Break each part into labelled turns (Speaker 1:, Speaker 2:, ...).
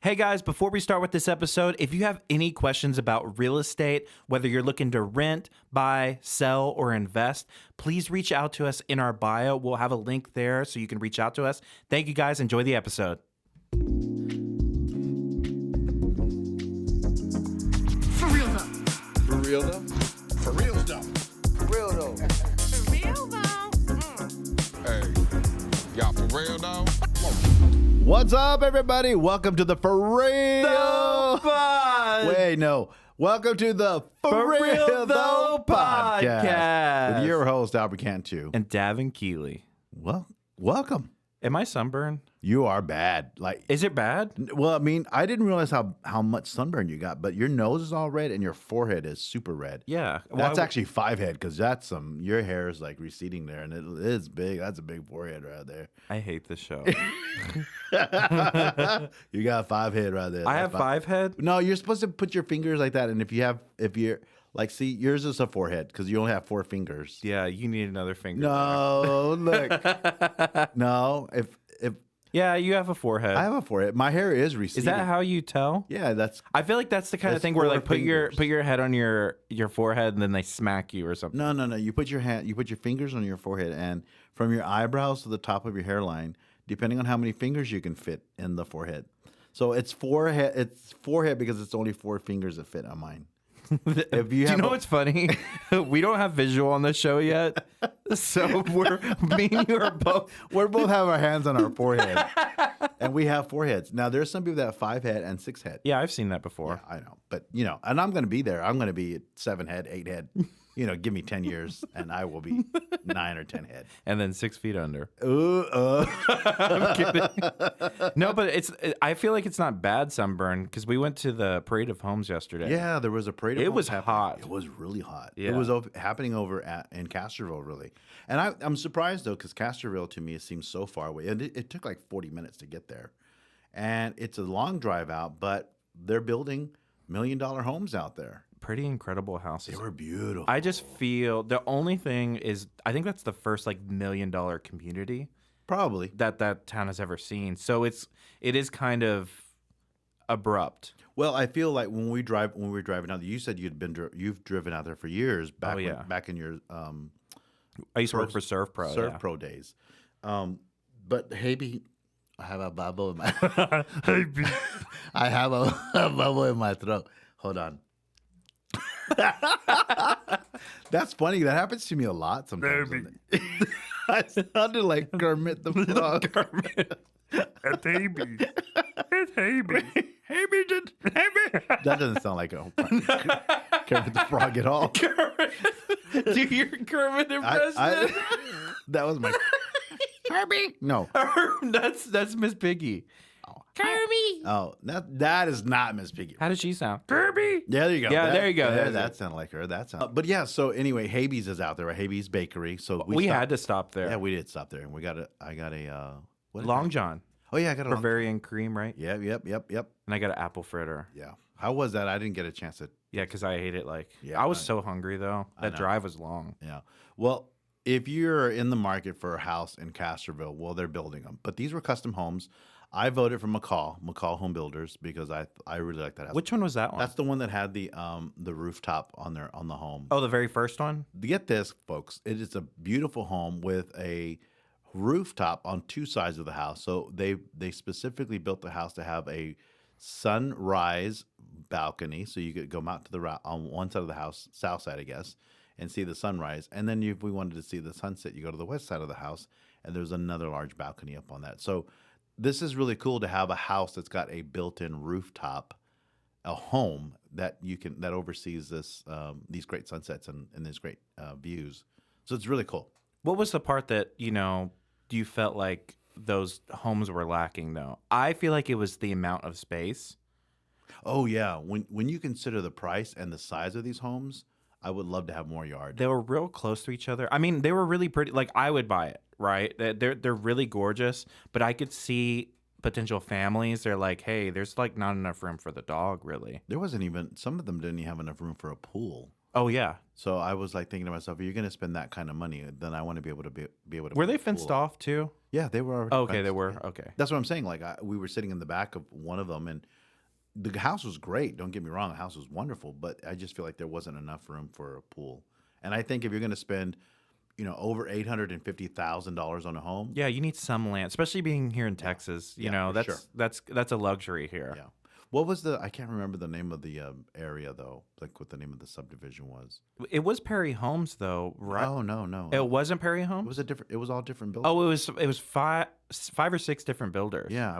Speaker 1: Hey guys, before we start with this episode, if you have any questions about real estate, whether you're looking to rent, buy, sell, or invest, please reach out to us in our bio. We'll have a link there so you can reach out to us. Thank you guys. Enjoy the episode.
Speaker 2: For real though.
Speaker 3: For real though? For real though. For real though.
Speaker 2: For real though.
Speaker 3: Hey, y'all for real though?
Speaker 4: What's up, everybody? Welcome to the For Real
Speaker 1: Pod.
Speaker 4: Wait, no. Welcome to the For Real Though Podcast with your host, Albert Cantu.
Speaker 1: And Davin Keeley.
Speaker 4: Well, welcome.
Speaker 1: Am I sunburned?
Speaker 4: You are bad.
Speaker 1: Is it bad?
Speaker 4: Well, I mean, I didn't realize how much sunburn you got, but your nose is all red and your forehead is super red.
Speaker 1: Yeah.
Speaker 4: That's actually 5 head because your hair is like receding there and it is big. That's a big forehead right there.
Speaker 1: I hate this show.
Speaker 4: You got 5 head right there.
Speaker 1: I have 5 head?
Speaker 4: No, you're supposed to put your fingers like that. And if you're like, see, yours is a forehead because you only have 4 fingers.
Speaker 1: Yeah, you need another finger.
Speaker 4: No, look. No, if
Speaker 1: Yeah, you have a forehead.
Speaker 4: I have a forehead, my hair is receding.
Speaker 1: Is that how you tell?
Speaker 4: Yeah, that's.
Speaker 1: I feel like that's the kind of
Speaker 4: That's
Speaker 1: thing where
Speaker 4: 4
Speaker 1: like put your
Speaker 4: fingers.
Speaker 1: head on your forehead and then they smack you or something.
Speaker 4: No. You put your fingers on your forehead, and from your eyebrows to the top of your hairline, depending on how many fingers you can fit in the forehead. So it's forehead. It's forehead because it's only 4 fingers that fit on mine. If you
Speaker 1: Do you know what's funny? We don't have visual on this show yet, so me and you are both.
Speaker 4: we're both have our hands on our forehead, and we have foreheads. Now there's some people that have 5 head and 6 head.
Speaker 1: Yeah, I've seen that before.
Speaker 4: I know, but and I'm going to be there. I'm going to be at 7 head, 8 head. Give me 10 years, and I will be 9 or 10 head.
Speaker 1: And then 6 feet under.
Speaker 4: Ooh,
Speaker 1: I'm kidding. No, but I feel like it's not bad sunburn because we went to the Parade of Homes yesterday.
Speaker 4: yeah, there was a parade. Of
Speaker 1: It was
Speaker 4: homes happening.
Speaker 1: hot.
Speaker 4: It was really hot.
Speaker 1: Yeah.
Speaker 4: It was happening over in Castroville, really. And I'm surprised though, because Castroville to me it seems so far away, and it took like 40 minutes to get there. And it's a long drive out, but they're building $1 million homes out there.
Speaker 1: Pretty incredible houses.
Speaker 4: They were beautiful.
Speaker 1: I just feel the only thing is I think that's the first like $1 million community
Speaker 4: Probably.
Speaker 1: that town has ever seen. So it is kind of abrupt.
Speaker 4: Well, I feel like when we were driving out there, you said you've driven out there for years. Back
Speaker 1: yeah.
Speaker 4: back in your
Speaker 1: I used to work for Surf Pro.
Speaker 4: Surf
Speaker 1: yeah.
Speaker 4: Pro days. But Habys, I have a bubble in my I have a bubble in my throat. Hold on. That's funny. That happens to me a lot sometimes. I sounded like Kermit the Frog.
Speaker 1: Kermit. It's Habys. It's Habys.
Speaker 4: That doesn't sound like a Kermit the Frog at all.
Speaker 1: Kermit. Do your Kermit impression?
Speaker 4: That was my Kirby. No.
Speaker 1: That's Miss Piggy. Kirby.
Speaker 4: Oh, that is not Miss Piggy.
Speaker 1: How does she sound? Kirby.
Speaker 4: Yeah, there you go.
Speaker 1: Yeah, there you go.
Speaker 4: That sounded like her. But yeah, so anyway, Habys is out there, right? Habys Bakery. So
Speaker 1: We had to stop there.
Speaker 4: Yeah, we did stop there, and I got a what is
Speaker 1: Long
Speaker 4: that?
Speaker 1: John.
Speaker 4: Oh yeah, I got a Long.
Speaker 1: Bavarian cream, right?
Speaker 4: Yeah, yep.
Speaker 1: And I got an apple fritter.
Speaker 4: Yeah. How was that? I didn't get a chance to.
Speaker 1: Yeah, because I ate it
Speaker 4: Yeah,
Speaker 1: I was so hungry though. That
Speaker 4: know.
Speaker 1: drive was long.
Speaker 4: Yeah. Well, if you're in the market for a house in Castroville, well, they're building them, but these were custom homes. I voted for McCall Home Builders because I really like that house.
Speaker 1: Which one was that one?
Speaker 4: That's the one that had the rooftop on the home.
Speaker 1: Oh, the very first one?
Speaker 4: Get this, folks. It is a beautiful home with a rooftop on 2 sides of the house. So they specifically built the house to have a sunrise balcony, so you could go out to on one side of the house, south side, I guess, and see the sunrise. And then if we wanted to see the sunset, you go to the west side of the house, and there's another large balcony up on that. So this is really cool to have a house that's got a built-in rooftop, a home that oversees these great sunsets and these great views. So it's really cool.
Speaker 1: What was the part that, you felt like those homes were lacking though? I feel like it was the amount of space.
Speaker 4: Oh yeah, when you consider the price and the size of these homes, I would love to have more yard.
Speaker 1: They were real close to each other. I mean, they were really pretty. Like I would buy it, right? They're really gorgeous, but I could see potential families. They're like, hey, there's like not enough room for the dog, really.
Speaker 4: There wasn't even, some of them didn't even have enough room for a pool.
Speaker 1: Oh yeah.
Speaker 4: So I was like thinking to myself, if you're going to spend that kind of money, then I want to be able to be able to.
Speaker 1: Were
Speaker 4: put
Speaker 1: they
Speaker 4: a pool
Speaker 1: fenced
Speaker 4: up.
Speaker 1: off too?
Speaker 4: Yeah, they were. Already
Speaker 1: Oh, okay, they
Speaker 4: fenced,
Speaker 1: were.
Speaker 4: yeah.
Speaker 1: Okay.
Speaker 4: That's what I'm saying. Like we were sitting in the back of one of them, and the house was great. Don't get me wrong, the house was wonderful, but I just feel like there wasn't enough room for a pool. And I think if you're going to spend, over $850,000 on a home,
Speaker 1: Yeah, you need some land, especially being here in Texas. You
Speaker 4: Yeah,
Speaker 1: know,
Speaker 4: for
Speaker 1: that's a luxury here.
Speaker 4: yeah. What was I can't remember the name of the area though. Like what the name of the subdivision was.
Speaker 1: It was Perry Homes though, right?
Speaker 4: Oh no.
Speaker 1: It wasn't Perry
Speaker 4: It
Speaker 1: Homes.
Speaker 4: was it was all different buildings.
Speaker 1: Oh, it was five or six different builders.
Speaker 4: Yeah,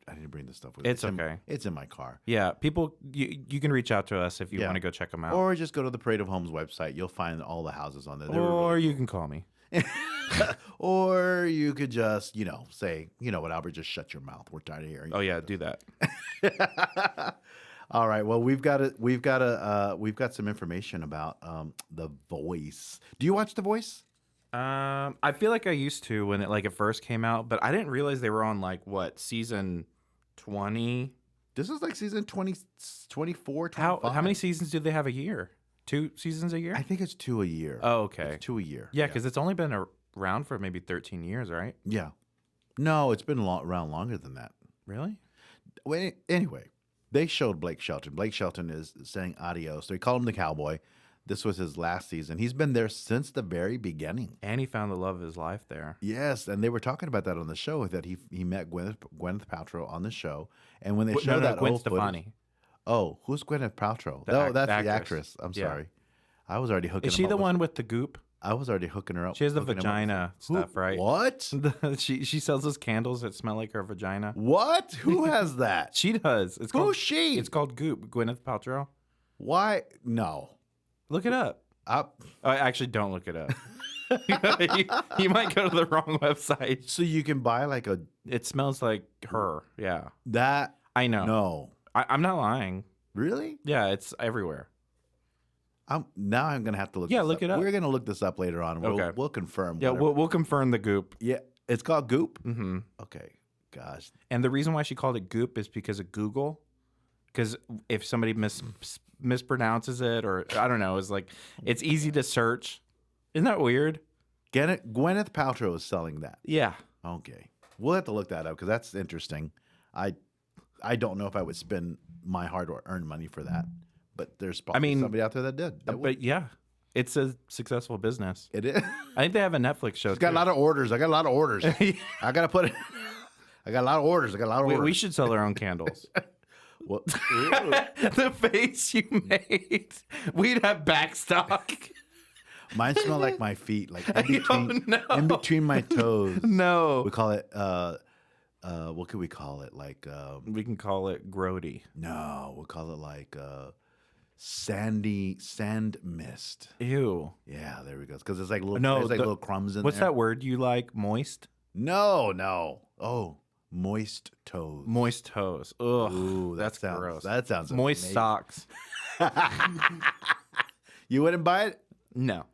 Speaker 4: I didn't bring this stuff with
Speaker 1: It's
Speaker 4: me.
Speaker 1: okay.
Speaker 4: It's in my car.
Speaker 1: Yeah, people, you can reach out to us if you
Speaker 4: Yeah.
Speaker 1: want to go check them out,
Speaker 4: Or just go to the Parade of Homes website. You'll find all the houses on there. They were
Speaker 1: or
Speaker 4: really
Speaker 1: you can call me.
Speaker 4: or you could just, say, you know what, Albert, just shut your mouth. We're tired of hearing.
Speaker 1: Oh yeah, do that.
Speaker 4: All right. Well, we've got some information about The Voice. Do you watch The Voice?
Speaker 1: I feel like I used to when it first came out, but I didn't realize they were on season 20.
Speaker 4: This is like season 20, 24,
Speaker 1: How
Speaker 4: 25.
Speaker 1: many seasons do they have a year? 2 seasons a year?
Speaker 4: I think it's 2 a year.
Speaker 1: Oh, okay.
Speaker 4: It's 2 a year.
Speaker 1: Yeah, because it's only been around for maybe 13 years, right?
Speaker 4: Yeah. No, it's been around longer than that.
Speaker 1: Really?
Speaker 4: Well, anyway, they showed Blake Shelton. Blake Shelton is saying adios. They call him the cowboy. This was his last season. He's been there since the very beginning.
Speaker 1: And he found the love of his life there.
Speaker 4: Yes, and they were talking about that on the show, that he met Gwyneth Paltrow on the show. And when they
Speaker 1: No,
Speaker 4: showed that
Speaker 1: Gwen
Speaker 4: old footage-
Speaker 1: Stefani.
Speaker 4: Oh, who's Gwyneth Paltrow?
Speaker 1: The
Speaker 4: Oh, that's the
Speaker 1: actress.
Speaker 4: actress. I'm
Speaker 1: Yeah.
Speaker 4: sorry. I was already hooking
Speaker 1: Is she
Speaker 4: him
Speaker 1: the
Speaker 4: up with-
Speaker 1: one with the goop?
Speaker 4: I was already hooking her up.
Speaker 1: She has the
Speaker 4: hooking him up with-
Speaker 1: vagina stuff, right?
Speaker 4: What?
Speaker 1: She sells those candles that smell like her vagina.
Speaker 4: What? Who has that?
Speaker 1: She does. It's
Speaker 4: Who's
Speaker 1: called
Speaker 4: she?
Speaker 1: It's called Goop. Gwyneth Paltrow.
Speaker 4: Why? No.
Speaker 1: Look it up.
Speaker 4: I,
Speaker 1: Oh, actually, don't look it up. you might go to the wrong website.
Speaker 4: so you can buy like
Speaker 1: It smells like her. Yeah,
Speaker 4: that?
Speaker 1: I know.
Speaker 4: No.
Speaker 1: I'm not lying.
Speaker 4: Really?
Speaker 1: Yeah, it's everywhere.
Speaker 4: Now I'm gonna have to look.
Speaker 1: Yeah,
Speaker 4: this
Speaker 1: look it up.
Speaker 4: We're gonna look this up later on.
Speaker 1: Okay.
Speaker 4: We'll confirm.
Speaker 1: Yeah,
Speaker 4: whatever.
Speaker 1: we'll confirm the Goop.
Speaker 4: Yeah, it's called Goop.
Speaker 1: Hmm.
Speaker 4: Okay. Gosh.
Speaker 1: And the reason why she called it Goop is because of Google. Because if somebody mispronounces it, or I don't know, it's easy to search. Isn't that weird?
Speaker 4: Gwyneth Paltrow is selling that.
Speaker 1: Yeah.
Speaker 4: Okay. We'll have to look that up because that's interesting. I don't know if I would spend my hard-earned money for that, but there's probably somebody out there that did.
Speaker 1: But yeah, it's a successful business.
Speaker 4: It is.
Speaker 1: I think they have a Netflix show.
Speaker 4: It's got a lot of orders. I got a lot of orders. I gotta put it. I got a lot of orders.
Speaker 1: We should sell our own candles.
Speaker 4: Well,
Speaker 1: The face you made. We'd have backstock.
Speaker 4: mine smell like my feet, like
Speaker 1: no.
Speaker 4: in between my toes.
Speaker 1: No.
Speaker 4: We call it. What could we call it? Like
Speaker 1: We can call it grody.
Speaker 4: no, we'll call it like sand mist.
Speaker 1: Ew.
Speaker 4: Yeah, there we go. Because it's like little,
Speaker 1: No,
Speaker 4: there's like
Speaker 1: the-
Speaker 4: little crumbs in
Speaker 1: What's
Speaker 4: there.
Speaker 1: that word you like? Moist?
Speaker 4: No. Oh, moist toes.
Speaker 1: Moist toes. Ugh.
Speaker 4: Ooh,
Speaker 1: that's gross.
Speaker 4: That sounds
Speaker 1: Moist
Speaker 4: amazing.
Speaker 1: socks.
Speaker 4: You wouldn't buy it?
Speaker 1: No.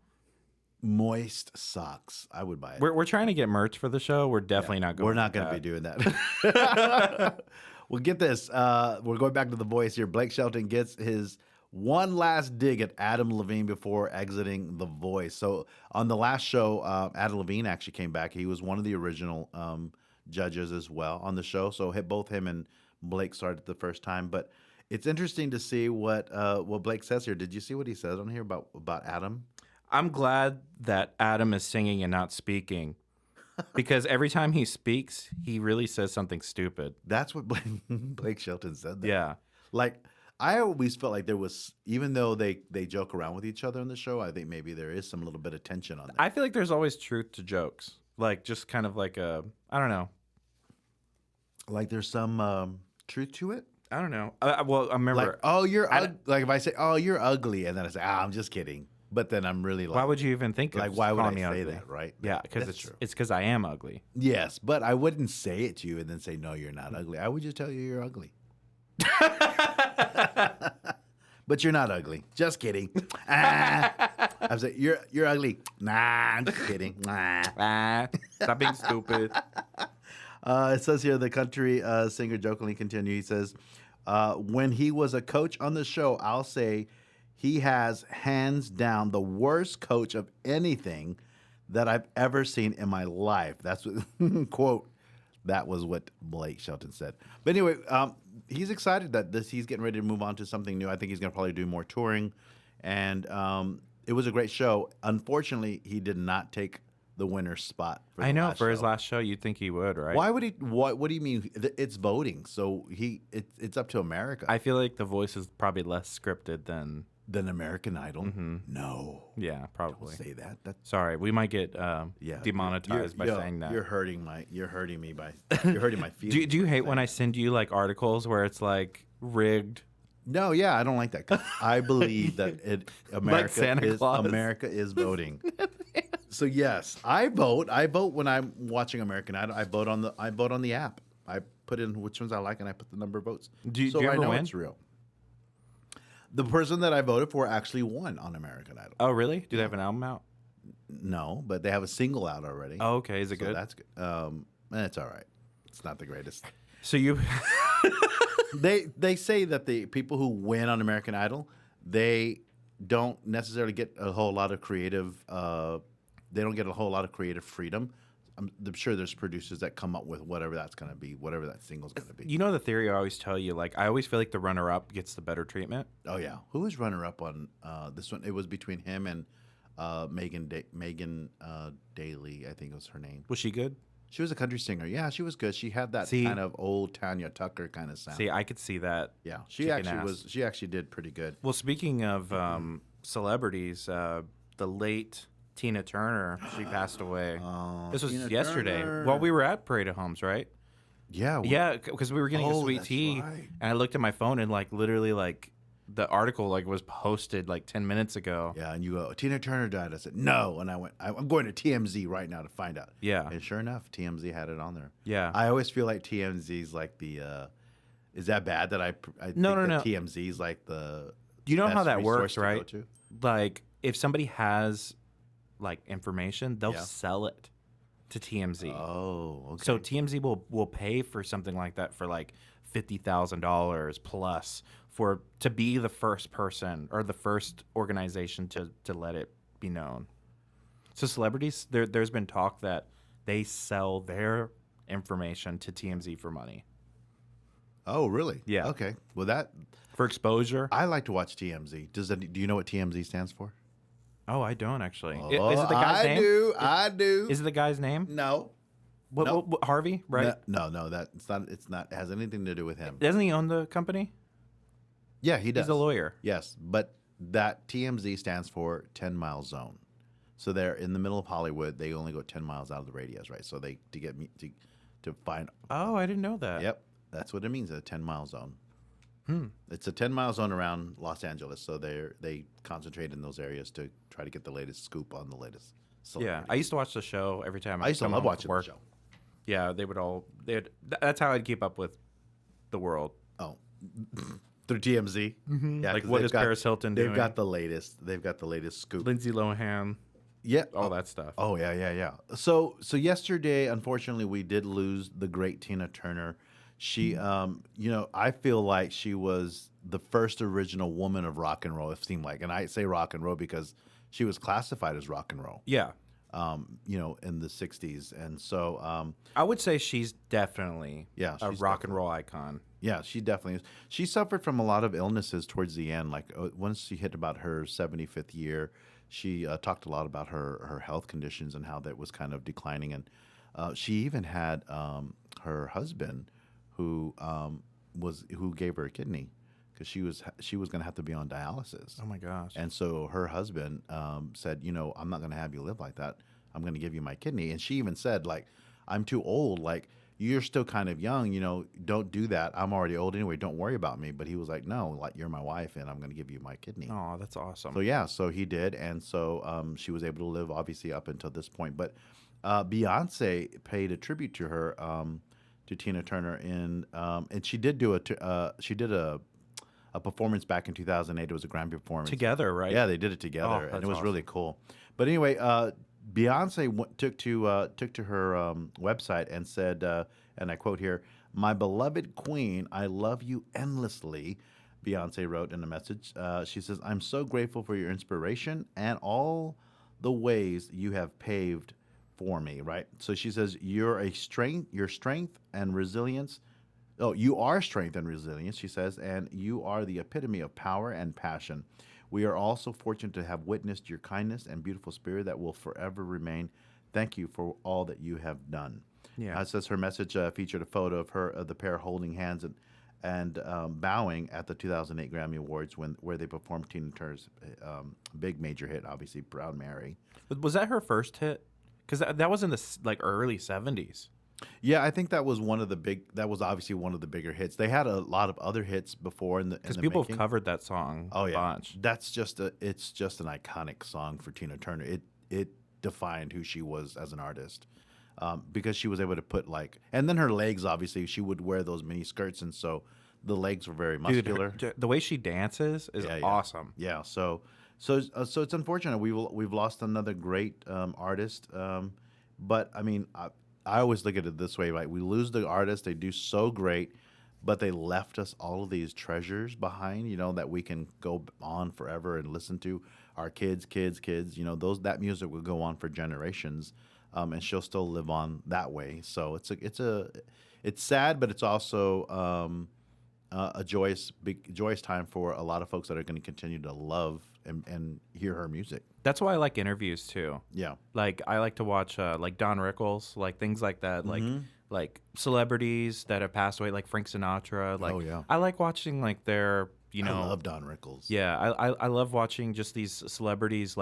Speaker 4: Moist socks. I would buy it.
Speaker 1: We're trying to get merch for the show. We're definitely not going.
Speaker 4: We're not going to be doing that. Well, get this. We're going back to The Voice here. Blake Shelton gets his one last dig at Adam Levine before exiting The Voice. So on the last show, Adam Levine actually came back. He was one of the original judges as well on the show. So both him and Blake started the first time. But it's interesting to see what Blake says here. Did you see what he says on here about Adam?
Speaker 1: I'm glad that Adam is singing and not speaking, because every time he speaks, he really says something stupid.
Speaker 4: That's what Blake Shelton said there.
Speaker 1: Yeah.
Speaker 4: Like, I always felt like there was, even though they joke around with each other on the show, I think maybe there is some little bit of tension on that.
Speaker 1: I feel like there's always truth to jokes. Like, just kind of like I don't know.
Speaker 4: Like there's some truth to it.
Speaker 1: I don't know. Well, I remember.
Speaker 4: Like, oh, like if I say, oh, you're ugly, and then I say, I'm just kidding. But then I'm really like,
Speaker 1: why would you even think of
Speaker 4: like, why would I
Speaker 1: calling me
Speaker 4: say
Speaker 1: ugly?
Speaker 4: that, right?
Speaker 1: Yeah, because
Speaker 4: That's true.
Speaker 1: it's because I am ugly.
Speaker 4: Yes, but I wouldn't say it to you and then say, no, you're not ugly. I would just tell you you're ugly. But you're not ugly. Just kidding. I'm saying you're ugly. Nah, I'm just kidding. Nah.
Speaker 1: Stop being stupid.
Speaker 4: It says here the country singer jokingly continued. He says, when he was a coach on the show, I'll say He has hands down the worst coach of anything that I've ever seen in my life. That's what quote. That was what Blake Shelton said. But anyway, he's excited that he's getting ready to move on to something new. I think he's going to probably do more touring, and it was a great show. Unfortunately, he did not take the winner's spot.
Speaker 1: I know for his last show, you'd think he would, right?
Speaker 4: Why would he? What do you mean? It's voting, so it's up to America.
Speaker 1: I feel like The Voice is probably less scripted than
Speaker 4: American Idol. No,
Speaker 1: yeah, probably.
Speaker 4: don't say that. That's
Speaker 1: Sorry, we might get
Speaker 4: yeah,
Speaker 1: demonetized by saying that.
Speaker 4: You're hurting my feelings.
Speaker 1: Do you hate when I send you like articles where it's like rigged?
Speaker 4: No, yeah, I don't like that. 'Cause I believe that
Speaker 1: Santa Claus.
Speaker 4: America is voting. So yes, I vote. I vote when I'm watching American Idol. I vote on the app. I put in which ones I like and I put the number of votes.
Speaker 1: Do you
Speaker 4: I
Speaker 1: ever
Speaker 4: know
Speaker 1: win?
Speaker 4: it's real. The person that I voted for actually won on American Idol.
Speaker 1: Oh, really? Do they have an album out?
Speaker 4: No, but they have a single out already.
Speaker 1: Oh, okay. Is it
Speaker 4: So
Speaker 1: good?
Speaker 4: that's good. It's all right. It's not the greatest.
Speaker 1: So you
Speaker 4: They say that the people who win on American Idol, they don't necessarily get a whole lot of creative. They don't get a whole lot of creative freedom. I'm sure there's producers that come up with whatever that's going to be, whatever that single's going to be.
Speaker 1: You know the theory I always tell you, like I always feel like the runner-up gets the better treatment.
Speaker 4: Oh yeah, who was runner up on this one? It was between him and Megan Daly, I think was her name.
Speaker 1: Was she good?
Speaker 4: She was a country singer. Yeah, she was good. She had that kind of old Tanya Tucker kind of sound.
Speaker 1: See, I could see that.
Speaker 4: Yeah, she
Speaker 1: kicking
Speaker 4: actually
Speaker 1: ass.
Speaker 4: was. She actually did pretty good.
Speaker 1: Well, speaking of celebrities, the late Tina Turner, she passed away. This was
Speaker 4: Tina
Speaker 1: yesterday.
Speaker 4: Turner.
Speaker 1: Well, we were at Parade of Homes, right?
Speaker 4: Yeah,
Speaker 1: Yeah, because we were getting a
Speaker 4: Oh,
Speaker 1: sweet
Speaker 4: that's
Speaker 1: tea,
Speaker 4: right.
Speaker 1: and I looked at my phone and like literally like the article like was posted like 10 minutes ago.
Speaker 4: Yeah, and you go, Tina Turner died. I said, no. And I went, I'm going to TMZ right now to find out.
Speaker 1: Yeah.
Speaker 4: And sure enough, TMZ had it on there.
Speaker 1: Yeah.
Speaker 4: I always feel like TMZ's like the, is that bad that I think
Speaker 1: No,
Speaker 4: that
Speaker 1: no.
Speaker 4: TMZ's like the
Speaker 1: You know how
Speaker 4: best
Speaker 1: that
Speaker 4: resource
Speaker 1: works,
Speaker 4: to go
Speaker 1: right?
Speaker 4: to?
Speaker 1: Like if somebody has like information, they'll
Speaker 4: Yeah.
Speaker 1: sell it to TMZ.
Speaker 4: Oh, okay.
Speaker 1: So TMZ will pay for something like that for like $50,000 plus to be the first person or the first organization to let it be known. So celebrities, there's been talk that they sell their information to TMZ for money
Speaker 4: Oh, really?
Speaker 1: Yeah.
Speaker 4: Okay. Well,
Speaker 1: for exposure.
Speaker 4: I like to watch TMZ. Do you know what TMZ stands for?
Speaker 1: Oh, I don't actually.
Speaker 4: Oh,
Speaker 1: Is it the guy's name?
Speaker 4: I do.
Speaker 1: Is it the guy's name?
Speaker 4: No.
Speaker 1: What,
Speaker 4: Nope.
Speaker 1: what, Harvey, right?
Speaker 4: No, it's not. It's not. It has anything to do with him.
Speaker 1: Doesn't he own the company?
Speaker 4: Yeah, he does.
Speaker 1: He's a lawyer.
Speaker 4: Yes, but that TMZ stands for 10 Mile Zone. So they're in the middle of Hollywood. They only go 10 miles out of the radius, right? So they to find.
Speaker 1: Oh, I didn't know that.
Speaker 4: Yep, that's what it means. A 10 mile zone. It's a 10 mile zone around Los Angeles. So they concentrate in those areas to try to get the latest scoop on the latest.
Speaker 1: Yeah,
Speaker 4: celebrity.
Speaker 1: I used to watch the show every time.
Speaker 4: I used to
Speaker 1: come
Speaker 4: love
Speaker 1: home from
Speaker 4: watching the
Speaker 1: work.
Speaker 4: show.
Speaker 1: Yeah, that's how I'd keep up with the world.
Speaker 4: Oh, through TMZ. Yeah,
Speaker 1: Like,
Speaker 4: 'cause
Speaker 1: what
Speaker 4: they've
Speaker 1: is Paris Hilton
Speaker 4: They've
Speaker 1: doing?
Speaker 4: got the latest. They've got the latest scoop.
Speaker 1: Lindsay Lohan,
Speaker 4: Yeah,
Speaker 1: all that stuff.
Speaker 4: Oh yeah. So yesterday, unfortunately, we did lose the great Tina Turner. She, I feel like she was the first original woman of rock and roll. It seemed like, and I say rock and roll because she was classified as rock and roll.
Speaker 1: Yeah,
Speaker 4: In the '60s, and so
Speaker 1: I would say she's definitely a
Speaker 4: she's
Speaker 1: rock and roll icon.
Speaker 4: yeah, she definitely is. She suffered from a lot of illnesses towards the end. Like once she hit about her 75th year, she talked a lot about her health conditions and how that was kind of declining. And she even had her husband, who gave her a kidney because she was going to have to be on dialysis.
Speaker 1: Oh my gosh!
Speaker 4: And so her husband said, I'm not going to have you live like that. I'm going to give you my kidney. And she even said, like, I'm too old. Like, you're still kind of young. Don't do that. I'm already old anyway. Don't worry about me. But he was like, no, like, you're my wife, and I'm going to give you my kidney.
Speaker 1: Oh, that's awesome.
Speaker 4: So yeah, so he did, and so she was able to live obviously up until this point. But Beyonce paid a tribute to her, to Tina Turner, and she did do a performance back in 2008. It was a Grammy performance
Speaker 1: Together, right?
Speaker 4: Yeah, they did it
Speaker 1: Oh,
Speaker 4: together, and
Speaker 1: that's
Speaker 4: it was
Speaker 1: awesome.
Speaker 4: really cool. But anyway, Beyonce took to her website and said, and I quote here, "My beloved queen, I love you endlessly. Beyonce wrote in a message. She says, "I'm so grateful for your inspiration and all the ways you have paved for me." Right. So she says, Your strength and resilience. Oh, you are strength and resilience," she says, "and you are the epitome of power and passion. We are also fortunate to have witnessed your kindness and beautiful spirit that will forever remain. Thank you for all that you have done."
Speaker 1: Yeah.
Speaker 4: It says her message featured a photo of the pair holding hands and bowing at the 2008 Grammy Awards where they performed Tina Turner's big major hit, obviously "Proud Mary."
Speaker 1: Was that her first hit? Because that was in the early 70s.
Speaker 4: Yeah, I think that was that was obviously one of the bigger hits. They had a lot of other hits before
Speaker 1: Because people have covered that song a bunch.
Speaker 4: It's just an iconic song for Tina Turner. It defined who she was as an artist. Because she was able to put and then her legs, obviously, she would wear those mini skirts, and so the legs were very muscular.
Speaker 1: Dude, the way she dances is awesome.
Speaker 4: Yeah, so it's unfortunate we've lost another great artist. But I mean, I always look at it this way: like, we lose the artist, they do so great, but they left us all of these treasures behind, that we can go on forever and listen to. Our kids, that music will go on for generations. And she'll still live on that way. So it's sad, but it's also a joyous time for a lot of folks that are going to continue to love and hear her music.
Speaker 1: That's why I like interviews too.
Speaker 4: Yeah,
Speaker 1: Like, I like to watch Don Rickles, things like that, like celebrities that have passed away, like Frank Sinatra.
Speaker 4: Oh, yeah.
Speaker 1: I like watching their I
Speaker 4: love Don Rickles.
Speaker 1: Yeah, I love watching just these celebrities.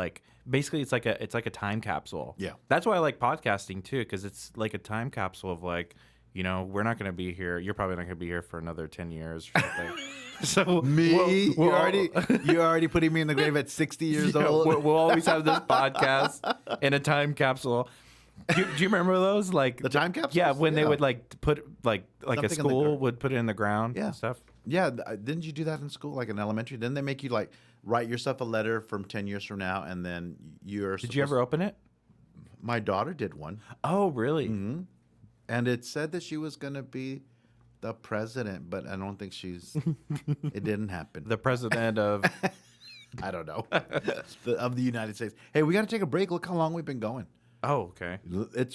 Speaker 1: Basically, it's like a time capsule.
Speaker 4: Yeah,
Speaker 1: that's why I like podcasting too, because it's like a time capsule of we're not going to be here. You're probably not going to be here for another 10 years or something. So
Speaker 4: me, you're already putting me in the grave at 60 years old.
Speaker 1: We'll always have this podcast in a time capsule. Do you remember those? The
Speaker 4: time capsules?
Speaker 1: Yeah, when they would put a
Speaker 4: Something
Speaker 1: school would put it in the ground and stuff.
Speaker 4: Yeah, didn't you do that in school, in elementary? Didn't they make you write yourself a letter from 10 years from now, and then
Speaker 1: Did you ever open it?
Speaker 4: My daughter did one.
Speaker 1: Oh, really?
Speaker 4: Mm-hmm. And it said that she was going to be the president, but I don't think it didn't happen.
Speaker 1: The president of...
Speaker 4: I don't know. Of the United States. Hey, we got to take a break. Look how long we've been going.
Speaker 1: Oh, okay.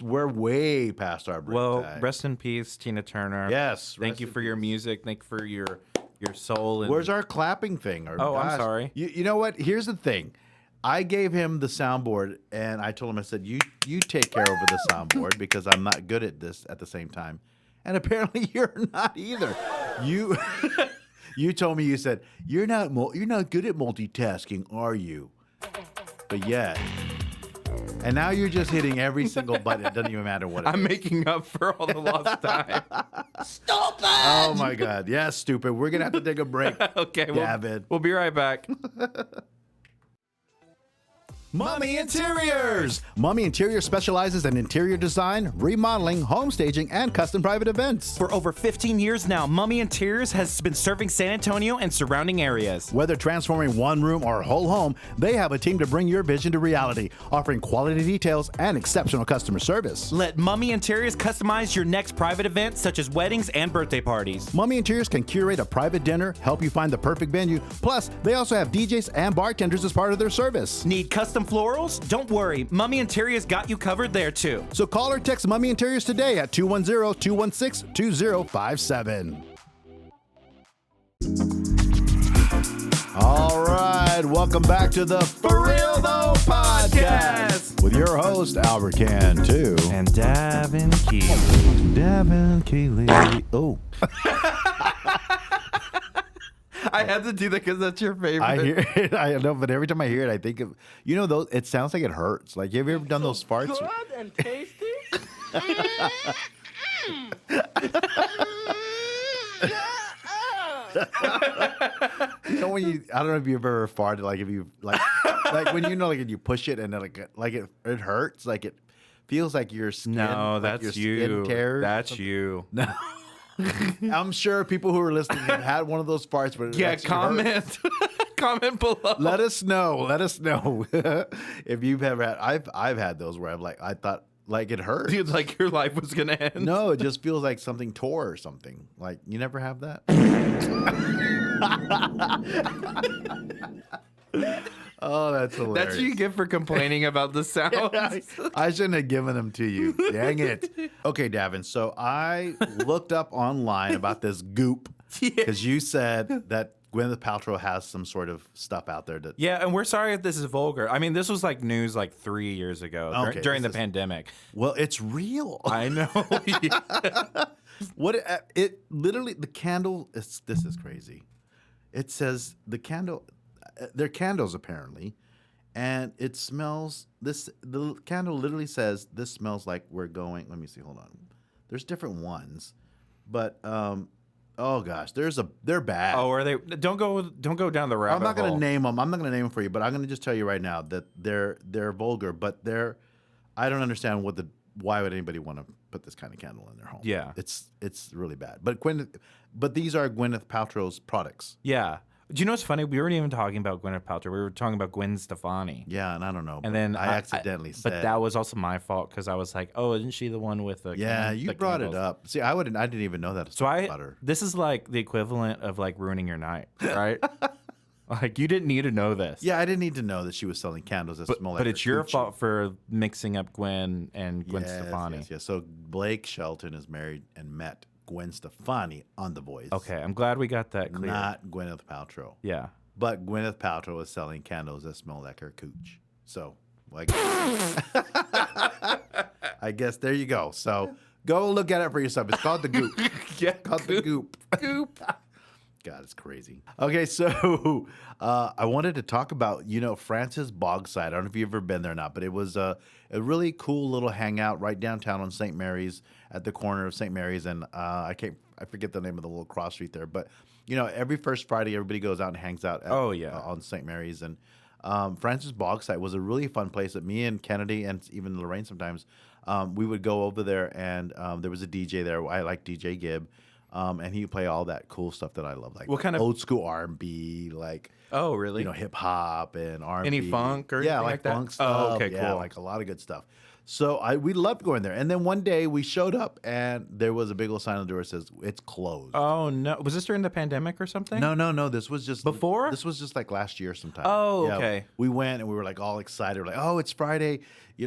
Speaker 4: We're way past our break.
Speaker 1: Well,
Speaker 4: time.
Speaker 1: Rest in peace, Tina Turner.
Speaker 4: Yes.
Speaker 1: Thank you for your music. Thank you for your soul.
Speaker 4: Where's our clapping thing?
Speaker 1: I'm sorry.
Speaker 4: You know what? Here's the thing. I gave him the soundboard, and I told him, I said, you take care of the soundboard because I'm not good at this at the same time. And apparently you're not either. You told me, you said, you're not good at multitasking, are you? But yet... And now you're just hitting every single button. It doesn't even matter what it is.
Speaker 1: I'm making up for all the lost time.
Speaker 2: Stupid!
Speaker 4: Oh, my God. Yeah, stupid. We're going to have to take a break.
Speaker 1: Okay,
Speaker 4: Davin.
Speaker 1: We'll be right back.
Speaker 4: Mummy Interiors! Mummy Interiors specializes in interior design, remodeling, home staging, and custom private events.
Speaker 1: For over 15 years now, Mummy Interiors has been serving San Antonio and surrounding areas.
Speaker 4: Whether transforming one room or a whole home, they have a team to bring your vision to reality, offering quality details and exceptional customer service.
Speaker 1: Let Mummy Interiors customize your next private event, such as weddings and birthday parties.
Speaker 4: Mummy Interiors can curate a private dinner, help you find the perfect venue, plus they also have DJs and bartenders as part of their service.
Speaker 1: Need custom florals? Don't worry, Mummy Interiors got you covered there too.
Speaker 4: So call or text Mummy Interiors today at 210-216-2057. All right, welcome back to the For Real Though podcast with your host Albert Cantu
Speaker 1: and Davin Keeley.
Speaker 4: Davin Keeley. Oh.
Speaker 1: I had to do that because that's your favorite.
Speaker 4: I hear it. I know, but every time I hear it, I think of those. It sounds like it hurts. Like, have you ever done those farts?
Speaker 2: Good and tasty.
Speaker 4: When you, I don't know if you've ever farted. Like, if you like when and you push it and then it hurts. Like, it feels like your skin.
Speaker 1: No,
Speaker 4: like
Speaker 1: that's
Speaker 4: your
Speaker 1: you.
Speaker 4: Skin tears.
Speaker 1: That's you.
Speaker 4: No. I'm sure people who are listening have had one of those farts, but
Speaker 1: comment. Comment below.
Speaker 4: Let us know if you've ever had. I've had those where I thought like it hurts.
Speaker 1: Dude, like your life was gonna end.
Speaker 4: No, it just feels like something tore or something. Like you never have that. Oh, that's hilarious.
Speaker 1: That's what you get for complaining about the sound.
Speaker 4: I shouldn't have given them to you. Dang it. Okay, Davin. So I looked up online about this goop because you said that Gwyneth Paltrow has some sort of stuff out there that.
Speaker 1: Yeah, and we're sorry if this is vulgar. I mean, this was like news like 3 years ago
Speaker 4: Okay,
Speaker 1: during the
Speaker 4: this is-
Speaker 1: pandemic.
Speaker 4: Well, it's real.
Speaker 1: I know.
Speaker 4: What it literally the candle. This is crazy. It says the candle. They're candles apparently, and it smells. The candle literally says this smells like we're going. Let me see. Hold on. There's different ones, but oh gosh, they're bad.
Speaker 1: Oh, are they? Don't go down the rabbit
Speaker 4: I'm not going to
Speaker 1: hole.
Speaker 4: name them. I'm not going to name them for you, but I'm going to just tell you right now that they're vulgar, but I don't understand why would anybody want to put this kind of candle in their home?
Speaker 1: Yeah.
Speaker 4: It's really bad. But these are Gwyneth Paltrow's products.
Speaker 1: Yeah. Do you know what's funny? We weren't even talking about Gwyneth Paltrow. We were talking about Gwen Stefani.
Speaker 4: Yeah, and I don't know.
Speaker 1: And then
Speaker 4: I accidentally said.
Speaker 1: But that was also my fault because I was like, "Oh, isn't she the one with the?"
Speaker 4: Yeah, you
Speaker 1: the
Speaker 4: brought
Speaker 1: candles?
Speaker 4: it up. See, I didn't even know that.
Speaker 1: So this is like the equivalent of like ruining your night, right? Like you didn't need to know this.
Speaker 4: Yeah, I didn't need to know that she was selling candles that smell like.
Speaker 1: But it's your
Speaker 4: coochie.
Speaker 1: fault for mixing up Gwen and Gwen Stefani.
Speaker 4: Yes. So Blake Shelton is married and met Gwen Stefani on The Voice.
Speaker 1: Okay, I'm glad we got that clear.
Speaker 4: Not Gwyneth Paltrow.
Speaker 1: Yeah.
Speaker 4: But Gwyneth Paltrow is selling candles that smell like her cooch. So, like, I guess there you go. So, go look at it for yourself. It's called the Goop.
Speaker 1: Yeah,
Speaker 4: called the Goop.
Speaker 1: Goop.
Speaker 4: God, it's crazy. Okay, so I wanted to talk about, Francis Bogside. I don't know if you've ever been there or not, but it was a really cool little hangout right downtown on St. Mary's at the corner of St. Mary's. And I forget the name of the little cross street there. But, every first Friday, everybody goes out and hangs out on St. Mary's. And Francis Bogside was a really fun place that me and Kennedy and even Lorraine sometimes, we would go over there. And there was a DJ there. I like DJ Gibb. And he would play all that cool stuff that I love, like
Speaker 1: What kind of-
Speaker 4: old school R&B, like
Speaker 1: Oh, really?
Speaker 4: hip hop and R&B.
Speaker 1: Any funk or
Speaker 4: yeah,
Speaker 1: anything
Speaker 4: like
Speaker 1: like that?
Speaker 4: funk stuff.
Speaker 1: Oh, okay,
Speaker 4: yeah,
Speaker 1: cool.
Speaker 4: like a lot of good stuff. So we loved going there. And then one day we showed up and there was a big old sign on the door that says it's closed.
Speaker 1: Oh no! Was this during the pandemic or something?
Speaker 4: No. This was just
Speaker 1: Before?
Speaker 4: This was just like last year sometime.
Speaker 1: Oh,
Speaker 4: Yeah,
Speaker 1: okay.
Speaker 4: We went and we were like all excited. We're like, oh, it's Friday,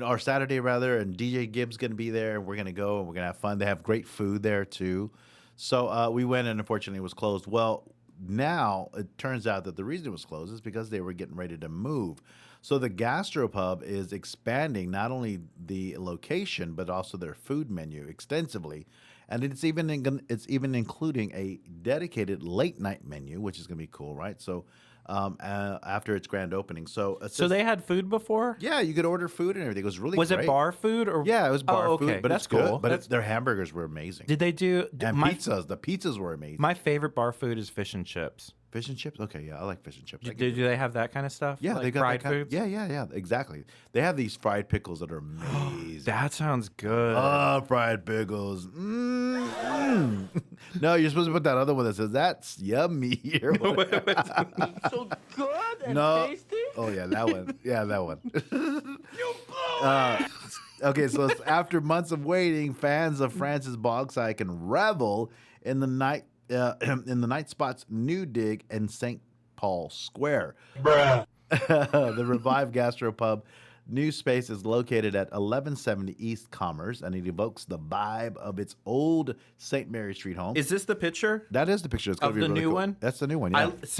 Speaker 4: or Saturday rather, and DJ Gibb's gonna be there, and we're gonna go and we're gonna have fun. They have great food there too. So we went and unfortunately it was closed. Well, now it turns out that the reason it was closed is because they were getting ready to move. So the gastropub is expanding not only the location but also their food menu extensively, and it's even including a dedicated late night menu, which is going to be cool, right? So after its grand opening, so
Speaker 1: they had food before?
Speaker 4: yeah, you could order food and everything. It was really
Speaker 1: Was
Speaker 4: great.
Speaker 1: it bar food or?
Speaker 4: Yeah, it was bar
Speaker 1: Oh, okay.
Speaker 4: food, but
Speaker 1: That's
Speaker 4: it's good.
Speaker 1: cool.
Speaker 4: But their hamburgers were amazing.
Speaker 1: Did they do
Speaker 4: and
Speaker 1: my
Speaker 4: pizzas? The pizzas were amazing.
Speaker 1: my favorite bar food is fish and chips.
Speaker 4: Fish and chips? Okay, yeah, I like fish and chips. I
Speaker 1: Do
Speaker 4: can-
Speaker 1: they have that kind of stuff?
Speaker 4: yeah,
Speaker 1: like
Speaker 4: they got
Speaker 1: fried
Speaker 4: that kind
Speaker 1: foods.
Speaker 4: Yeah, exactly. They have these fried pickles that are amazing.
Speaker 1: That sounds good.
Speaker 4: Oh, fried pickles. No, you're supposed to put that other one that says that's yummy. Or whatever.
Speaker 2: So good and
Speaker 4: No.
Speaker 2: tasty.
Speaker 4: Oh yeah, that one. Yeah, that one. Okay, so it's after months of waiting, fans of Francis Bogside can revel in the night spot's new dig in St. Paul Square. Bruh. The revived gastropub new space is located at 1170 East Commerce, and it evokes the vibe of its old St. Mary Street home.
Speaker 1: Is this the picture?
Speaker 4: That is the picture. It's gonna
Speaker 1: Of
Speaker 4: be
Speaker 1: the
Speaker 4: really
Speaker 1: new
Speaker 4: cool.
Speaker 1: one?
Speaker 4: That's the new one. Yeah.
Speaker 1: That's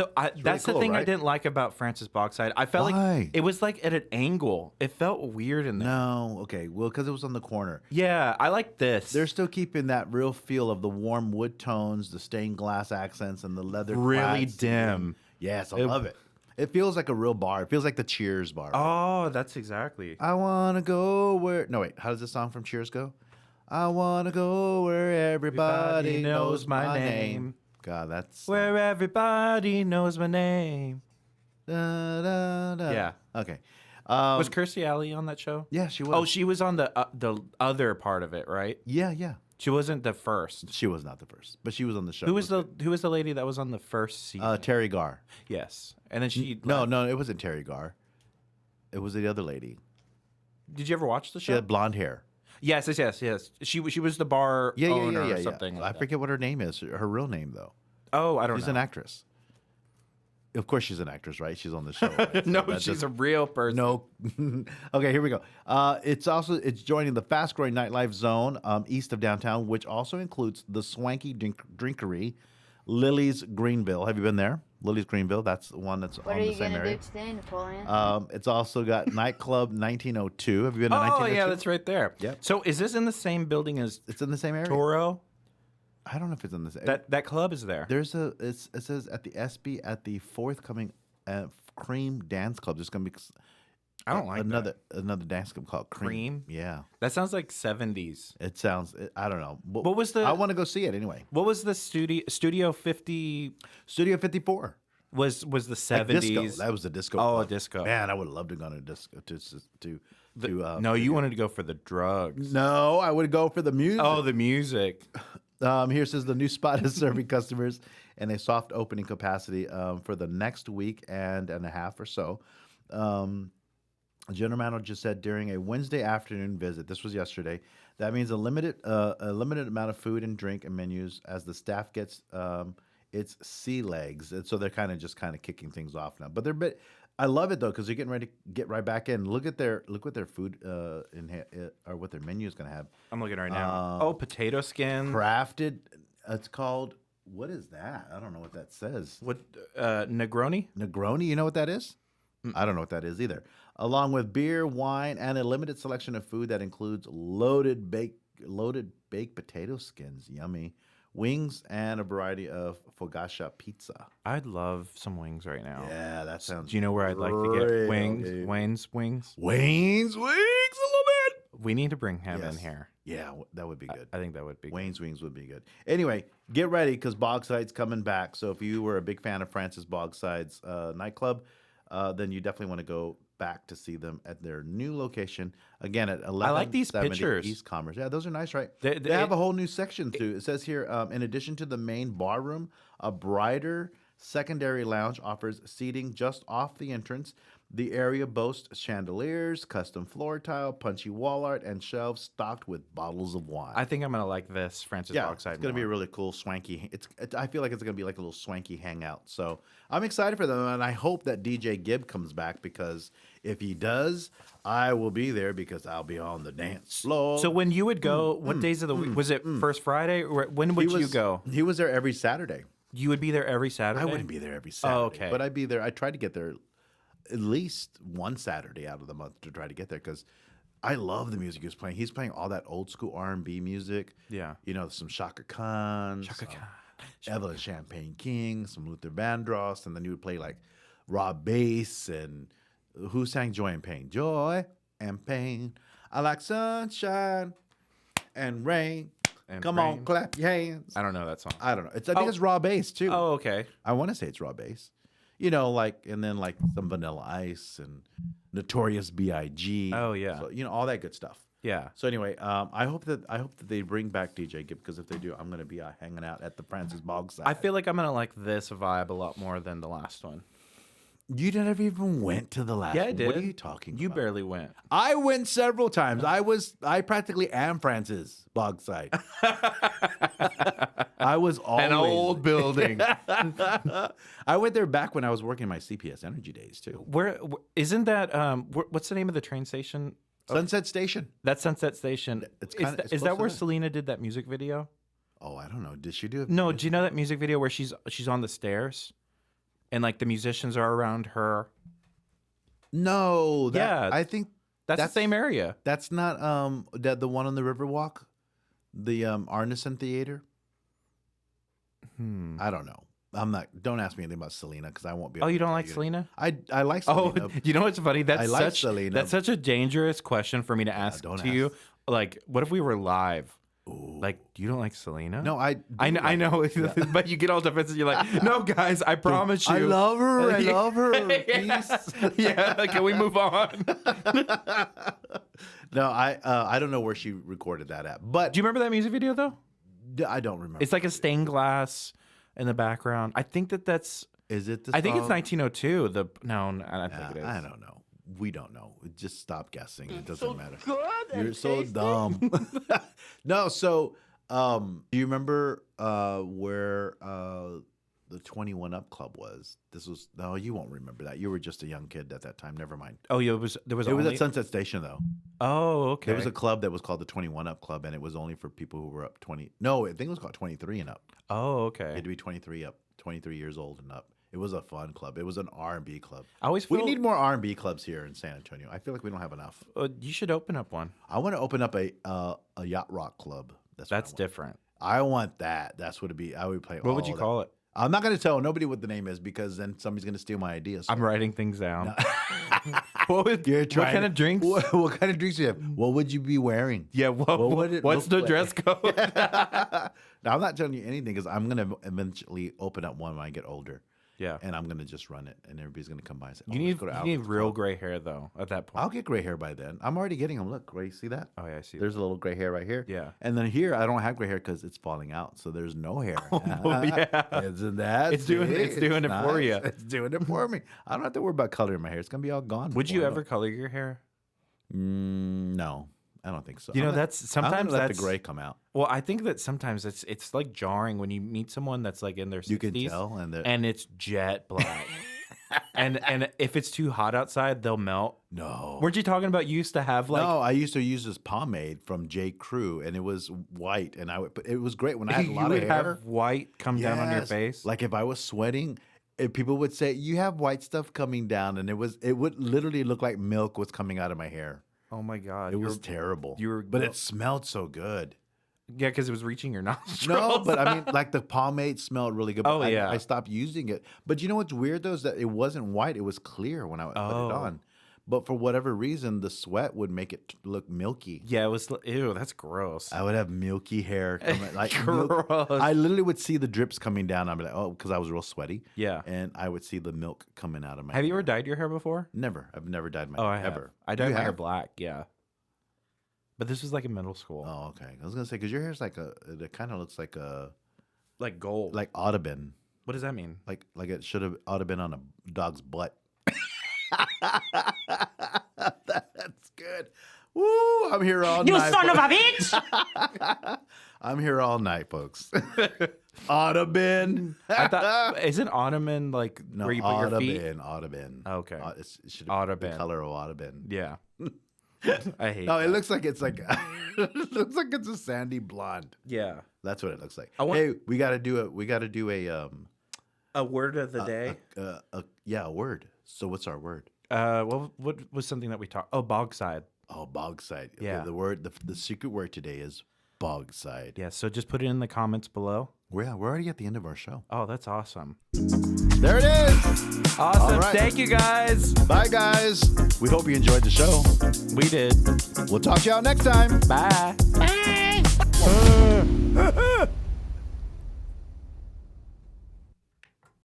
Speaker 1: the
Speaker 4: cool,
Speaker 1: thing I
Speaker 4: right?
Speaker 1: didn't like about Francis Bogside. I felt
Speaker 4: Why?
Speaker 1: like it was like at an angle. It felt weird in there.
Speaker 4: No, okay. Well, because it was on the corner.
Speaker 1: Yeah, I like this.
Speaker 4: They're still keeping that real feel of the warm wood tones, the stained glass accents, and the leather.
Speaker 1: Really
Speaker 4: clad
Speaker 1: dim.
Speaker 4: seating. Yes, I love it. It feels like a real bar. It feels like the Cheers bar.
Speaker 1: Oh, that's exactly.
Speaker 4: I wanna go where. No, wait. How does the song from Cheers go? I wanna go where everybody knows my name. God, that's
Speaker 1: Where everybody knows my name.
Speaker 4: Da, da, da.
Speaker 1: Yeah.
Speaker 4: Okay.
Speaker 1: Was Kirstie Alley on that show?
Speaker 4: Yeah, she was.
Speaker 1: Oh, she was on the other part of it, right?
Speaker 4: Yeah.
Speaker 1: She wasn't the first.
Speaker 4: She was not the first, but she was on the show.
Speaker 1: Who was the lady that was on the first season?
Speaker 4: Terry Garr.
Speaker 1: Yes, and then she.
Speaker 4: No, it wasn't Terry Garr. It was the other lady.
Speaker 1: Did you ever watch the
Speaker 4: She
Speaker 1: show?
Speaker 4: had blonde hair.
Speaker 1: Yes. She was the bar owner or something.
Speaker 4: I
Speaker 1: Like that.
Speaker 4: forget what her name is. Her real name though.
Speaker 1: Oh, I don't
Speaker 4: She's
Speaker 1: know.
Speaker 4: an actress. Of course, she's an actress, right? She's on the show. Right?
Speaker 1: No,
Speaker 4: that
Speaker 1: she's a
Speaker 4: doesn't-
Speaker 1: real person.
Speaker 4: No. Okay, here we go. It's joining the fast-growing nightlife zone east of downtown, which also includes the swanky drinkery, Lily's Greenville. Have you been there? Lily's Greenville. That's the one that's
Speaker 5: What
Speaker 4: on
Speaker 5: are
Speaker 4: the
Speaker 5: you
Speaker 4: same
Speaker 5: gonna
Speaker 4: area.
Speaker 5: do today, Napoleon?
Speaker 4: It's also got nightclub 1902. Have you been to
Speaker 1: Oh
Speaker 4: 1902?
Speaker 1: yeah, that's right there.
Speaker 4: Yep.
Speaker 1: So is this in the same building as
Speaker 4: It's in the same area.
Speaker 1: Toro?
Speaker 4: I don't know if it's in the same.
Speaker 1: That club is there.
Speaker 4: There's it says at the SB at the forthcoming Cream Dance Club. There's gonna be
Speaker 1: I don't like
Speaker 4: another dance club called
Speaker 1: Cream?
Speaker 4: Yeah,
Speaker 1: That sounds like 70s.
Speaker 4: it sounds. I don't know.
Speaker 1: What was the-
Speaker 4: I want to go see it anyway.
Speaker 1: What was the Studio 50
Speaker 4: Studio 54.
Speaker 1: was the
Speaker 4: Like
Speaker 1: 70s?
Speaker 4: disco. That was the disco.
Speaker 1: Oh,
Speaker 4: club.
Speaker 1: disco.
Speaker 4: Man, I would have loved to go to disco
Speaker 1: No, you wanted to go for the drugs.
Speaker 4: No, I would go for the music.
Speaker 1: Oh, the music.
Speaker 4: Here says the new spot is serving customers in a soft opening capacity for the next week and a half or so. General manager just said during a Wednesday afternoon visit, this was yesterday, that means a limited amount of food and drink and menus as the staff gets its sea legs. And so they're kind of kicking things off now. But I love it though because they're getting ready to get right back in. Look what their food or what their menu is going to have.
Speaker 1: I'm looking right now. Potato skin.
Speaker 4: Crafted. It's called, what is that? I don't know what that says.
Speaker 1: What Negroni?
Speaker 4: Negroni, you know what that is? I don't know what that is either. Along with beer, wine, and a limited selection of food that includes loaded baked potato skins, yummy, wings, and a variety of focaccia pizza.
Speaker 1: I'd love some wings right now.
Speaker 4: Yeah, that sounds.
Speaker 1: Do you know where I'd like to get
Speaker 4: great.
Speaker 1: wings?
Speaker 4: Okay.
Speaker 1: Wayne's wings.
Speaker 4: Wayne's wings, a little bit.
Speaker 1: We need to bring him
Speaker 4: Yes.
Speaker 1: in here.
Speaker 4: Yeah, that would be good.
Speaker 1: I think that would be good.
Speaker 4: Wayne's Wings would be good. Anyway, get ready because Bogside's coming back. So if you were a big fan of Francis Bogside's nightclub, then you definitely want to go back to see them at their new location again at 1170
Speaker 1: these pictures.
Speaker 4: East Commerce. Yeah, those are nice, right?
Speaker 1: They-
Speaker 4: They have a whole new section too. It says here, in addition to the main bar room, a brighter secondary lounge offers seating just off the entrance. The area boasts chandeliers, custom floor tile, punchy wall art, and shelves stocked with bottles of wine.
Speaker 1: I think I'm gonna like this Francis
Speaker 4: Yeah,
Speaker 1: Bauxite.
Speaker 4: it's gonna be a
Speaker 1: more.
Speaker 4: really cool, swanky. I feel like it's gonna be like a little swanky hangout. So I'm excited for them, and I hope that DJ Gibb comes back because if he does, I will be there because I'll be on the dance floor.
Speaker 1: So when you would go, what days of the week was it? First Friday, or when would you go?
Speaker 4: He was there every Saturday.
Speaker 1: You would be there every Saturday.
Speaker 4: I wouldn't be there every Saturday.
Speaker 1: okay.
Speaker 4: But I'd be there. I tried to get there at least one Saturday out of the month to try to get there because I love the music he was playing. He's playing all that old school R&B music.
Speaker 1: Yeah.
Speaker 4: You know, some Shaka Khan, some Evelyn Champagne King, some Luther Vandross, and then you would play like Rob Bass and who sang Joy and Pain? Joy and Pain. I like sunshine and rain.
Speaker 1: And
Speaker 4: Come
Speaker 1: rain.
Speaker 4: on, clap your hands.
Speaker 1: I don't know that song.
Speaker 4: I don't know. I think it's Raw Bass too.
Speaker 1: Oh, okay.
Speaker 4: I want to say it's Raw Bass. You know, like, and then like some Vanilla Ice and Notorious B.I.G.
Speaker 1: Oh, yeah.
Speaker 4: So, you know, all that good stuff.
Speaker 1: Yeah.
Speaker 4: So anyway, I hope that they bring back DJ Gibb because if they do, I'm going to be hanging out at the Francis Boggside.
Speaker 1: I feel like I'm gonna like this vibe a lot more than the last one.
Speaker 4: You never even went to the last
Speaker 1: Yeah, I
Speaker 4: one.
Speaker 1: did.
Speaker 4: What are you talking
Speaker 1: You
Speaker 4: about?
Speaker 1: barely went.
Speaker 4: I went several times. I practically am Francis Boggside. I was always
Speaker 1: An old building.
Speaker 4: I went there back when I was working my CPS Energy days too.
Speaker 1: Where isn't that? What's the name of the train station?
Speaker 4: Sunset Station.
Speaker 1: That Sunset Station.
Speaker 4: It's
Speaker 1: Is
Speaker 4: kinda-
Speaker 1: that,
Speaker 4: it's
Speaker 1: is
Speaker 4: close
Speaker 1: that
Speaker 4: to
Speaker 1: where
Speaker 4: that.
Speaker 1: Selena did that music video?
Speaker 4: Oh, I don't know. Did she do it?
Speaker 1: No. Do you know that music video where she's on the stairs, and like the musicians are around her?
Speaker 4: No.
Speaker 1: Yeah.
Speaker 4: I think
Speaker 1: That's the same area.
Speaker 4: that's not the one on the Riverwalk, the Arneson Theater. I don't know. I'm not. Don't ask me anything about Selena because I won't be.
Speaker 1: Oh,
Speaker 4: able
Speaker 1: you
Speaker 4: to
Speaker 1: don't
Speaker 4: tell
Speaker 1: like
Speaker 4: you.
Speaker 1: Selena?
Speaker 4: I like
Speaker 1: Oh,
Speaker 4: Selena.
Speaker 1: you know what's funny? That's
Speaker 4: I like
Speaker 1: such
Speaker 4: Selena.
Speaker 1: that's such a dangerous question for me to ask
Speaker 4: don't
Speaker 1: to you.
Speaker 4: ask.
Speaker 1: Like, what if we were live? Like, you don't like Selena?
Speaker 4: No, I.
Speaker 1: I know, but you get all defensive. You're like, no, guys, I promise you.
Speaker 4: I love her. I love her.
Speaker 1: Yeah.
Speaker 4: Peace.
Speaker 1: Yeah, can we move on?
Speaker 4: No, I don't know where she recorded that at, but
Speaker 1: Do you remember that music video though?
Speaker 4: I don't remember.
Speaker 1: It's like a stained glass in the background. I think that's.
Speaker 4: Is it?
Speaker 1: I think it's
Speaker 4: song?
Speaker 1: 1902. I don't think it is.
Speaker 4: I don't know. We don't know. Just stop guessing. It doesn't
Speaker 2: So
Speaker 4: matter.
Speaker 2: good and
Speaker 4: You're so
Speaker 2: tasty.
Speaker 4: dumb. No, so do you remember where the 21 Up Club was? No, you won't remember that. You were just a young kid at that time. Never mind.
Speaker 1: Oh, yeah, there was
Speaker 4: It was
Speaker 1: only...
Speaker 4: at Sunset Station though.
Speaker 1: Oh, okay.
Speaker 4: There was a club that was called the 21 Up Club, and it was only for people who were up 20. No, I think it was called 23 and up.
Speaker 1: Oh,
Speaker 4: You
Speaker 1: okay.
Speaker 4: had to be 23 up, 23 years old and up. It was a fun club. It was an R&B club.
Speaker 1: I always feel...
Speaker 4: We need more R&B clubs here in San Antonio. I feel like we don't have enough.
Speaker 1: You should open up one.
Speaker 4: I want to open up a yacht rock club. That's what I
Speaker 1: That's
Speaker 4: want.
Speaker 1: different.
Speaker 4: I want that. That's what it'd be. I would play.
Speaker 1: What would you call it?
Speaker 4: I'm not going to tell nobody what the name is because then somebody's going to steal my ideas.
Speaker 1: I'm writing things down.
Speaker 4: What
Speaker 1: kind of drinks?
Speaker 4: What kind of drinks do you have? What would you be wearing?
Speaker 1: Yeah,
Speaker 4: would it
Speaker 1: what's
Speaker 4: look
Speaker 1: the
Speaker 4: like?
Speaker 1: dress code?
Speaker 4: Now, I'm not telling you anything because I'm going to eventually open up one when I get older.
Speaker 1: Yeah.
Speaker 4: And I'm going to just run it, and everybody's going to come by and say,
Speaker 1: You need
Speaker 4: Albert's
Speaker 1: real
Speaker 4: Club."
Speaker 1: gray hair, though, at that point.
Speaker 4: I'll get gray hair by then. I'm already getting them. Look, Ray, see that?
Speaker 1: Oh, yeah, I see.
Speaker 4: There's a little gray hair right here.
Speaker 1: Yeah.
Speaker 4: And then here, I don't have gray hair because it's falling out. So there's no hair.
Speaker 1: Oh, yeah.
Speaker 4: Isn't that?
Speaker 1: It's doing it for
Speaker 4: nice?
Speaker 1: you.
Speaker 4: It's doing it for me. I don't have to worry about coloring my hair. It's going to be all gone.
Speaker 1: Would you
Speaker 4: before I
Speaker 1: ever
Speaker 4: know
Speaker 1: color your hair?
Speaker 4: it. No, I don't think so.
Speaker 1: You know,
Speaker 4: I'm gonna-
Speaker 1: that's
Speaker 4: I'm
Speaker 1: sometimes
Speaker 4: gonna let
Speaker 1: that's
Speaker 4: the gray come out.
Speaker 1: Well, I think that sometimes it's like jarring when you meet someone that's like in their 60s.
Speaker 4: You can tell.
Speaker 1: And it's jet black. and if it's too hot outside, they'll melt.
Speaker 4: No.
Speaker 1: Weren't you talking about you used to have like
Speaker 4: No, I used to use this pomade from J. Crew, and it was white, and it was great when I had a
Speaker 1: you
Speaker 4: lot
Speaker 1: would
Speaker 4: of hair.
Speaker 1: have white come down on your
Speaker 4: Yes.
Speaker 1: face?
Speaker 4: Like if I was sweating, people would say, "You have white stuff coming down," and it would literally look like milk was coming out of my hair.
Speaker 1: Oh my god.
Speaker 4: It was terrible.
Speaker 1: you
Speaker 4: but it smelled so good.
Speaker 1: Yeah, because it was reaching your nostrils.
Speaker 4: No, but I mean, like the pomade smelled really good. But
Speaker 1: Oh, yeah.
Speaker 4: I stopped using it. But you know what's weird though is that it wasn't white; it was clear when I put it on. But for whatever reason, the sweat would make it look milky.
Speaker 1: Yeah, it was. Ew, that's gross.
Speaker 4: I would have milky hair coming, like
Speaker 1: Gross.
Speaker 4: I literally would see the drips coming down. I'd be like, oh, because I was real sweaty.
Speaker 1: Yeah.
Speaker 4: And I would see the milk coming out of my
Speaker 1: Have you
Speaker 4: hair.
Speaker 1: ever dyed your hair before?
Speaker 4: Never. I've never dyed my
Speaker 1: Oh,
Speaker 4: hair.
Speaker 1: I have.
Speaker 4: Ever.
Speaker 1: I dyed
Speaker 4: You
Speaker 1: my hair
Speaker 4: have?
Speaker 1: black. Yeah. But this was like in middle school.
Speaker 4: Oh, okay. I was gonna say because your hair's like it kind of looks like
Speaker 1: Like gold.
Speaker 4: like Audubon,
Speaker 1: What does that mean?
Speaker 4: like it should have Audubon on a dog's butt. That's good. Woo! I'm here all
Speaker 2: You
Speaker 4: night.
Speaker 2: son of a bitch!
Speaker 4: I'm here all night, folks. Audubon.
Speaker 1: I thought isn't ottoman like
Speaker 4: No,
Speaker 1: where you put your feet?
Speaker 4: Audubon.
Speaker 1: Okay.
Speaker 4: It should be
Speaker 1: Audubon.
Speaker 4: the color of Audubon.
Speaker 1: Yeah. I hate.
Speaker 4: No,
Speaker 1: that.
Speaker 4: it looks like it's like it looks like it's a sandy blonde.
Speaker 1: Yeah.
Speaker 4: That's what it looks like.
Speaker 1: I want-
Speaker 4: Hey, we gotta do
Speaker 1: A word of the day.
Speaker 4: a word. So what's our word?
Speaker 1: What was something that we talked? Oh, bogside.
Speaker 4: Oh, bogside. Okay,
Speaker 1: Yeah.
Speaker 4: the word, the secret word today is bogside.
Speaker 1: Yeah. So just put it in the comments below.
Speaker 4: We're already at the end of our show.
Speaker 1: Oh, that's awesome.
Speaker 4: There it is.
Speaker 1: Awesome.
Speaker 4: All right.
Speaker 1: Thank you guys.
Speaker 4: Bye, guys. We hope you enjoyed the show.
Speaker 1: We did.
Speaker 4: We'll talk to y'all next time.
Speaker 1: Bye.
Speaker 2: Bye!